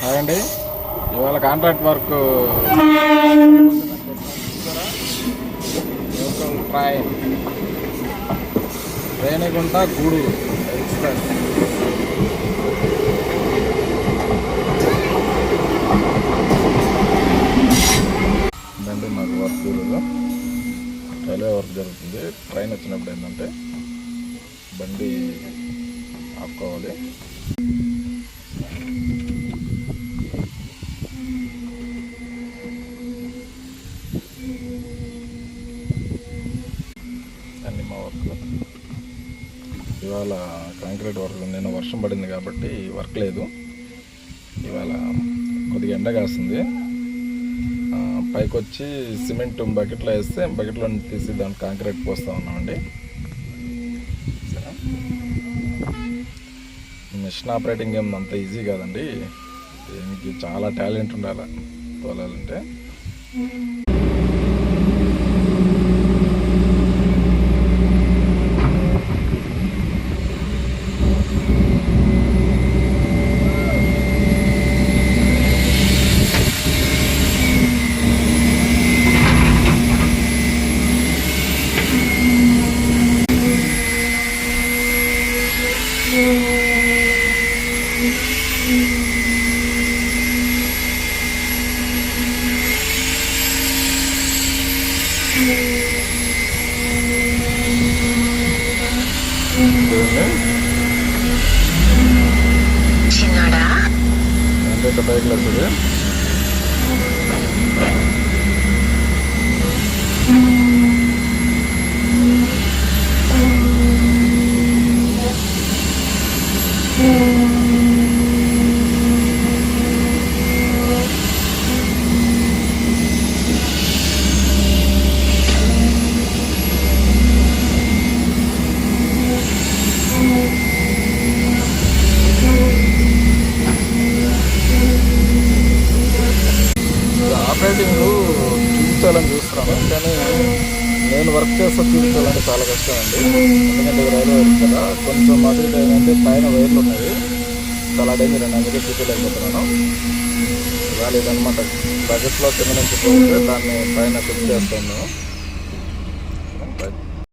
అదండి ఇవాళ contract work Renigunta Gudur express. ఇదండి మాకు వర్క్ ఈరోజు రైల్వే వర్క్ జరుగుతుంది. ట్రైన్ వచ్చినప్పుడు ఏంటంటే బండి ఆపుకోవాలి. అన్నీ మా వర్క్ ఇవాళ కాంక్రీట్ వర్క్. నిన్న వర్షం పడింది కాబట్టి వర్క్ లేదు. ఇవాళ కొద్దిగా ఎండ కాస్తుంది. పైకి వచ్చి సిమెంట్ బకెట్లో వేస్తే బకెట్లో తీసి దాన్ని కాంక్రీట్ పోస్తూ ఉన్నామండి. మిషన్ ఆపరేటింగ్ ఏం అంత ఈజీ కాదండి. దీనికి చాలా టాలెంట్ ఉండాలి తోలాలంటే. అంటే బైక్లో వస్తుంది. ఆపరేటింగ్ చూపించాలని చూస్తున్నాను, కానీ నేను వర్క్ చేస్తా చూపించాలంటే చాలా కష్టం అండి. ఎందుకంటే రైల్వే వర్క్ కదా, కొంచెం అటు ఏంటంటే పైన వైర్లు ఉన్నాయి, చాలా డేంజర్ అండి. అందుకే చూపించలేకపోతున్నాను. ఇవాళ ఇదనమాట బకెట్లో కింద నుంచి పోతే దాన్ని పైన ఫిక్స్ చేస్తాను.